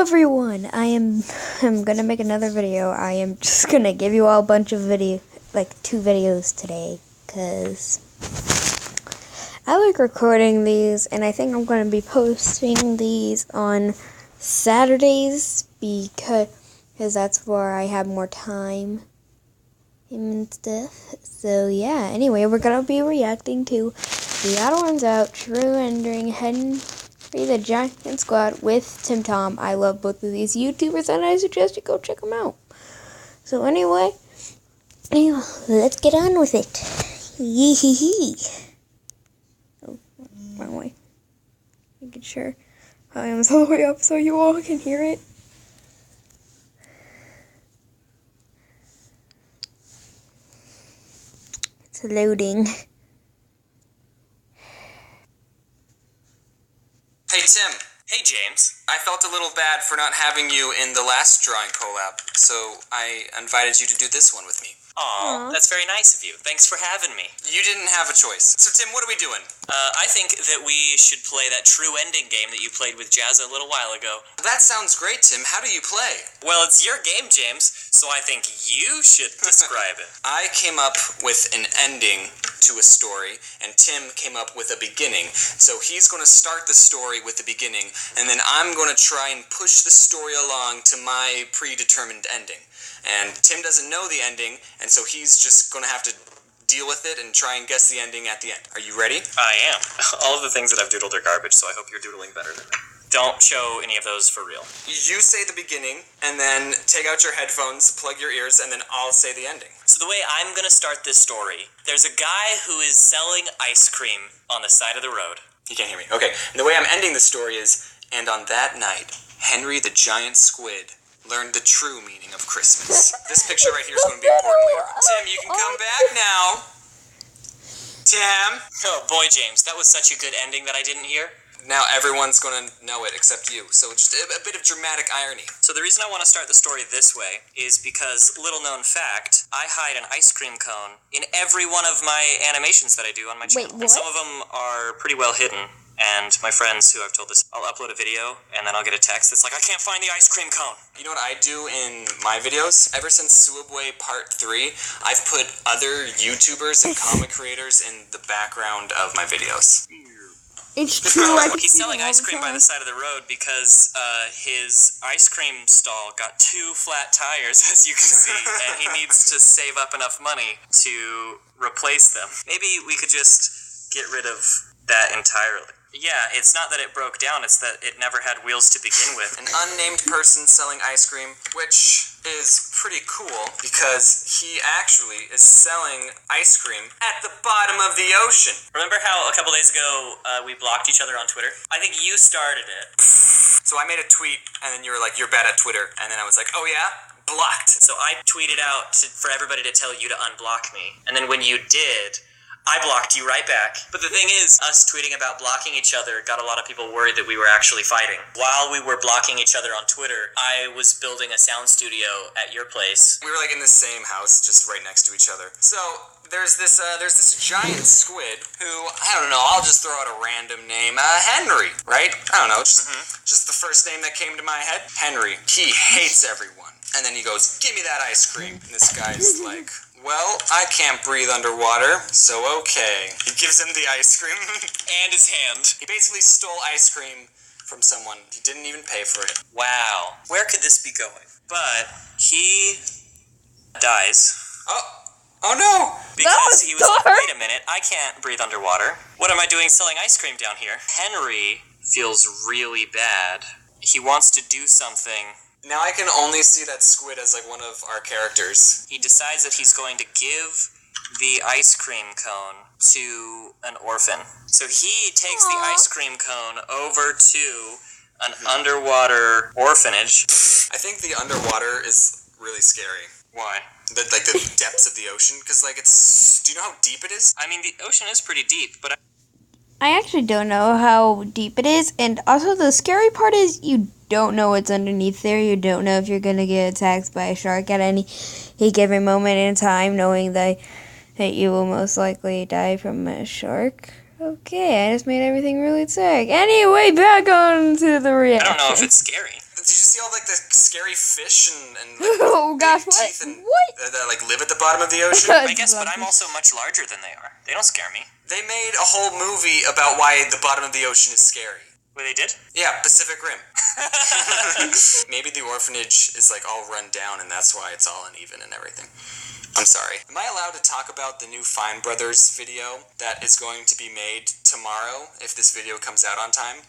everyone, I'm gonna make another video. I am just gonna give you all a bunch of two videos today, because I like recording these, and I think I'm gonna be posting these on Saturdays, because that's where I have more time and stuff. So yeah, anyway, we're gonna be reacting to the odd1sout True Ending Henry the Giant Squad with Tim Tom. I love both of these YouTubers, and I suggest you go check them out. So anyway, let's get on with it. Yee-hee-hee. Oh, wrong way. Making sure I am all the way up so you all can hear it. It's loading. Hey Tim. Hey James. I felt a little bad for not having you in the last drawing collab, so I invited you to do this one with me. Aw, that's very nice of you. Thanks for having me. You didn't have a choice. So Tim, what are we doing? I think that we should play that True Ending game that you played with Jazza a little while ago. That sounds great, Tim. How do you play? Well, it's your game, James, so I think you should describe it. I came up with an ending to a story, and Tim came up with a beginning. So he's going to start the story with the beginning, and then I'm going to try and push the story along to my predetermined ending. And Tim doesn't know the ending, and so he's just going to have to deal with it and try and guess the ending at the end. Are you ready? I am. All of the things that I've doodled are garbage, so I hope you're doodling better than me. Don't show any of those for real. You say the beginning, and then take out your headphones, plug your ears, and then I'll say the ending. So the way I'm going to start this story, there's a guy who is selling ice cream on the side of the road. You can't hear me. Okay. And the way I'm ending the story is, and on that night, Henry the Giant Squid learned the true meaning of Christmas. This picture right here is going to be important later on. Tim, you can come back now. Tim. Oh boy, James, that was such a good ending that I didn't hear. Now everyone's going to know it except you, so just a bit of dramatic irony. So the reason I want to start the story this way is because, little known fact, I hide an ice cream cone in every one of my animations that I do on my channel. Wait, what? And some of them are pretty well hidden. And my friends who I've told this, I'll upload a video, and then I'll get a text that's like, I can't find the ice cream cone. You know what I do in my videos? Ever since Subway Part 3, I've put other YouTubers and comic creators in the background of my videos. It's true. He's selling ice cream by the side of the road because his ice cream stall got 2 flat tires, as you can see, and he needs to save up enough money to replace them. Maybe we could just get rid of that entirely. Yeah, it's not that it broke down, it's that it never had wheels to begin with. An unnamed person selling ice cream, which is pretty cool because he actually is selling ice cream at the bottom of the ocean. Remember how a couple days ago we blocked each other on Twitter? I think you started it. So I made a tweet, and then you were like, you're bad at Twitter. And then I was like, oh yeah? Blocked. So I tweeted out for everybody to tell you to unblock me. And then when you did, I blocked you right back. But the thing is, us tweeting about blocking each other got a lot of people worried that we were actually fighting. While we were blocking each other on Twitter, I was building a sound studio at your place. We were like in the same house, just right next to each other. So there's this giant squid who, I don't know, I'll just throw out a random name, Henry, right? I don't know, just the first name that came to my head. Henry. He hates everyone. And then he goes, give me that ice cream. And this guy's like, well, I can't breathe underwater, so okay. He gives him the ice cream. And his hand. He basically stole ice cream from someone. He didn't even pay for it. Wow. Where could this be going? But he dies. Oh no! Because he was dark. like, wait a minute, I can't breathe underwater. What am I doing selling ice cream down here? Henry feels really bad. He wants to do something. Now I can only see that squid as like one of our characters. He decides that he's going to give the ice cream cone to an orphan. So he takes the ice cream cone over to an underwater orphanage. I think the underwater is really scary. Why? The depths of the ocean, because like do you know how deep it is? I mean, the ocean is pretty deep, but I actually don't know how deep it is, and also the scary part is you don't know what's underneath there. You don't know if you're going to get attacked by a shark at any given moment in time, knowing that you will most likely die from a shark. Okay, I just made everything really sick. Anyway, back on to the reaction. I don't know if it's scary. Did you see all like the scary fish and like, Oh gosh, big what? teeth and What? that like live at the bottom of the ocean? I guess, but I'm also much larger than they are. They don't scare me. They made a whole movie about why the bottom of the ocean is scary. Well, they did? Yeah, Pacific Rim. Maybe the orphanage is like all run down and that's why it's all uneven and everything. I'm sorry. Am I allowed to talk about the new Fine Brothers video that is going to be made tomorrow if this video comes out on time?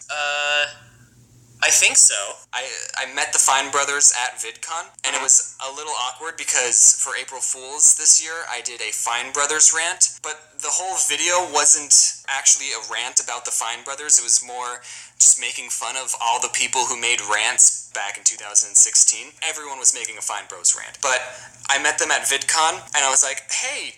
I think so. I met the Fine Brothers at VidCon, and it was a little awkward because for April Fool's this year, I did a Fine Brothers rant, but the whole video wasn't actually a rant about the Fine Brothers. It was more just making fun of all the people who made rants back in 2016. Everyone was making a Fine Bros rant, but I met them at VidCon, and I was like, hey,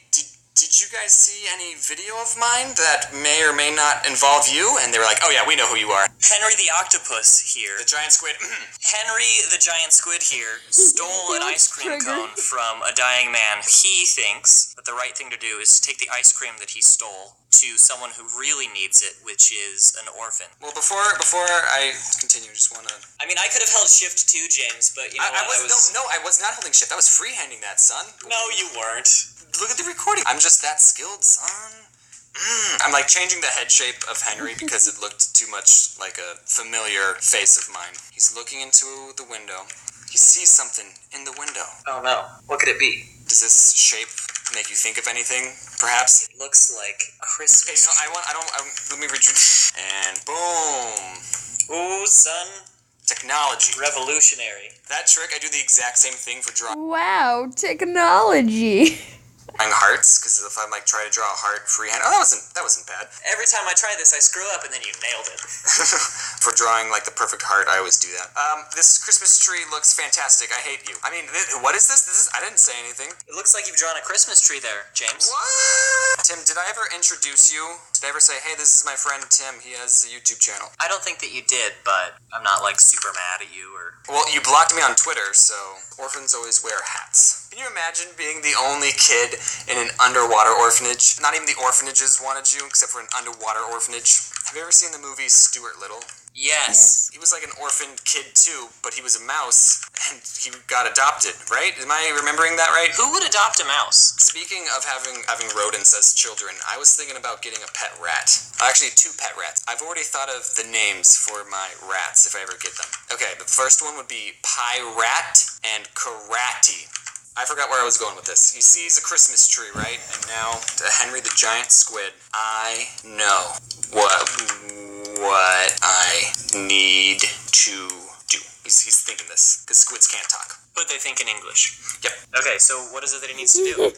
did you guys see any video of mine that may or may not involve you? And they were like, oh yeah, we know who you are. Henry the Octopus here. The giant squid. Henry the giant squid here stole an ice cream cone from a dying man. He thinks that the right thing to do is to take the ice cream that he stole to someone who really needs it, which is an orphan. Well, before I continue, just want to... I mean, I could have held shift too, James, but you know I was not holding shift. I was freehanding that, son. No, you weren't. Look at the recording. I'm just that skilled, son. I'm like changing the head shape of Henry because it looked too much like a familiar face of mine. He's looking into the window. He sees something in the window. Oh no. What could it be? Does this shape make you think of anything, perhaps? It looks like Christmas. Okay, no, let me read you. And boom. Ooh, son. Technology. Revolutionary. That trick, I do the exact same thing for drawing Wow, technology. hearts, because if I'm like try to draw a heart freehand, that wasn't bad. Every time I try this, I screw up, and then you nailed it. For drawing like the perfect heart, I always do that. This Christmas tree looks fantastic. I hate you. I mean, what is this? I didn't say anything. It looks like you've drawn a Christmas tree there, James. What? Tim, did I ever introduce you? Did I ever say, hey, this is my friend Tim, he has a YouTube channel? I don't think that you did, but I'm not like super mad at you or... Well, you blocked me on Twitter, so orphans always wear hats. Can you imagine being the only kid in an underwater orphanage? Not even the orphanages wanted you, except for an underwater orphanage. Have you ever seen the movie Stuart Little? Yes. He was like an orphaned kid too, but he was a mouse, and he got adopted, right? Am I remembering that right? Who would adopt a mouse? Speaking of having rodents as children, I was thinking about getting a pet rat. Actually, 2 pet rats. I've already thought of the names for my rats if I ever get them. Okay, the first one would be Pie-Rat and Karate. I forgot where I was going with this. He sees a Christmas tree, right? And now, to Henry the giant squid, I know what I need to do. He's thinking this, because squids can't talk. But they think in English. Yep. Okay, so what is it that he needs to do?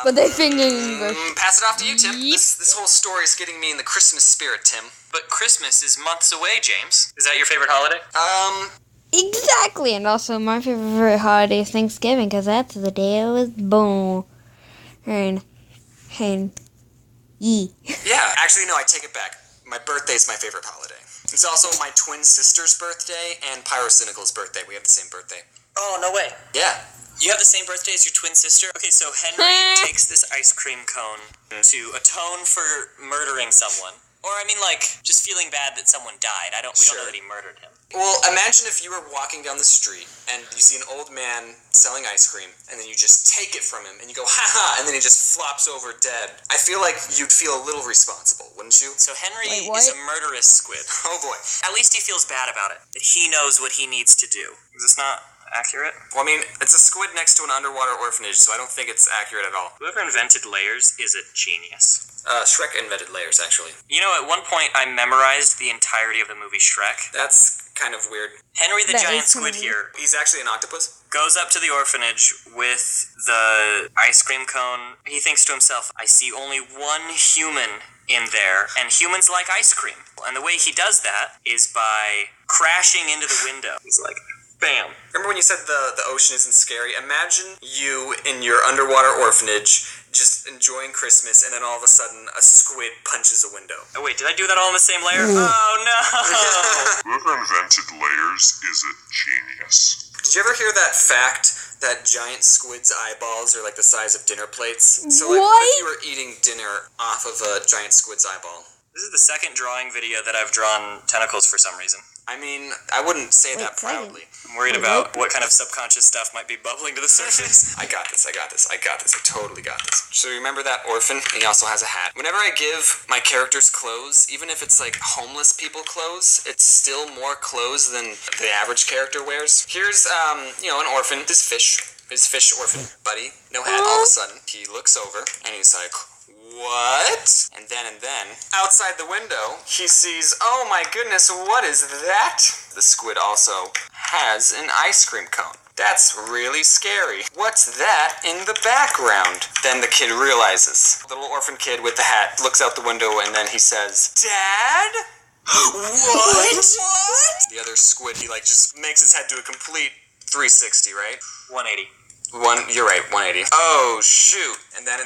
But they think in English. Pass it off to you, Tim. Yep. This whole story is getting me in the Christmas spirit, Tim. But Christmas is months away, James. Is that your favorite holiday? Exactly, and also my favorite holiday is Thanksgiving, because that's the day I was born. Yeah, actually, no, I take it back. My birthday is my favorite holiday. It's also my twin sister's birthday and Pyrocynical's birthday. We have the same birthday. Oh, no way. Yeah. You have the same birthday as your twin sister? Okay, so Henry takes this ice cream cone to atone for murdering someone. Or, I mean, like, just feeling bad that someone died. We don't know that he murdered him. Well, imagine if you were walking down the street and you see an old man selling ice cream and then you just take it from him and you go, ha-ha, and then he just flops over dead. I feel like you'd feel a little responsible, wouldn't you? So Henry Wait, is a murderous squid. Oh, boy. At least he feels bad about it. That he knows what he needs to do. Is this not accurate? Well, I mean, it's a squid next to an underwater orphanage, so I don't think it's accurate at all. Whoever invented layers is a genius. Shrek invented layers, actually. You know, at one point I memorized the entirety of the movie Shrek. That's kind of weird. Henry the That giant is kinda squid here He's actually an octopus? goes up to the orphanage with the ice cream cone. He thinks to himself, I see only one human in there, and humans like ice cream. And the way he does that is by crashing into the window. He's like, bam. Remember when you said the ocean isn't scary? Imagine you in your underwater orphanage just enjoying Christmas, and then all of a sudden a squid punches a window. Oh wait, did I do that all in the same layer? Oh no! Whoever invented layers is a genius. Did you ever hear that fact that giant squid's eyeballs are like the size of dinner plates? So like, what if you were eating dinner off of a giant squid's eyeball? This is the second drawing video that I've drawn tentacles for some reason. I mean, I wouldn't say that second. proudly. I'm worried about what kind of subconscious stuff might be bubbling to the surface. I got this. I totally got this. So remember that orphan? He also has a hat. Whenever I give my characters clothes, even if it's like homeless people clothes, it's still more clothes than the average character wears. Here's, an orphan, his fish orphan buddy, no hat. All of a sudden, he looks over and he's like, what? And then, outside the window, he sees, oh my goodness, what is that? The squid also has an ice cream cone. That's really scary. What's that in the background? Then the kid realizes. The little orphan kid with the hat looks out the window and then he says, Dad? What? The other squid, he just makes his head do a complete 360, right? 180. You're right, 180. Oh shoot! And then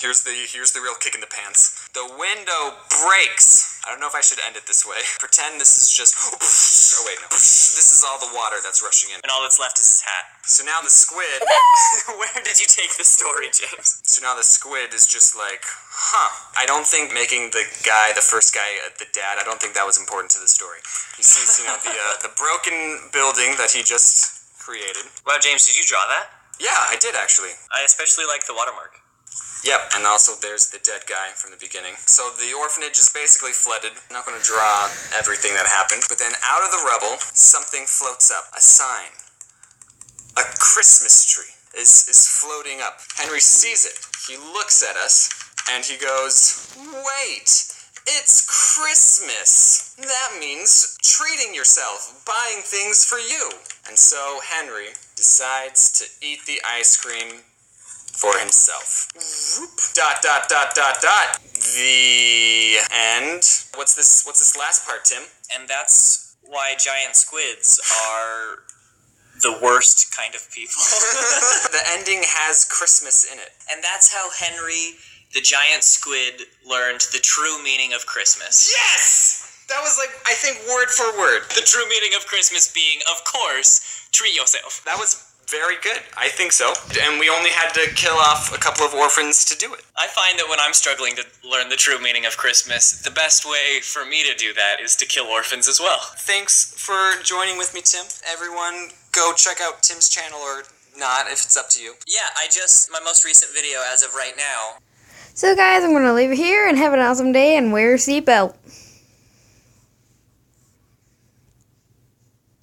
here's the real kick in the pants. The window breaks. I don't know if I should end it this way. Pretend this is just. Oh wait, no. This is all the water that's rushing in. And all that's left is his hat. So now the squid. Where did you take the story, James? So now the squid is just like, I don't think making the first guy, the dad. I don't think that was important to the story. He sees, the broken building that he just created. Wow, James, did you draw that? Yeah, I did actually. I especially like the watermark. Yep, and also there's the dead guy from the beginning. So the orphanage is basically flooded. I'm not going to draw everything that happened, but then out of the rubble, something floats up. A sign. A Christmas tree is floating up. Henry sees it. He looks at us, and he goes, wait, it's Christmas. That means treating yourself, buying things for you. And so Henry decides to eat the ice cream for himself. Whoop. ... The end. What's this last part, Tim? And that's why giant squids are the worst kind of people. The ending has Christmas in it. And that's how Henry, the giant squid, learned the true meaning of Christmas. Yes! That was I think word for word. The true meaning of Christmas being, of course, treat yourself. That was very good. I think so. And we only had to kill off a couple of orphans to do it. I find that when I'm struggling to learn the true meaning of Christmas, the best way for me to do that is to kill orphans as well. Thanks for joining with me, Tim. Everyone, go check out Tim's channel or not, if it's up to you. Yeah, my most recent video as of right now. So guys, I'm going to leave it here and have an awesome day and wear a seatbelt.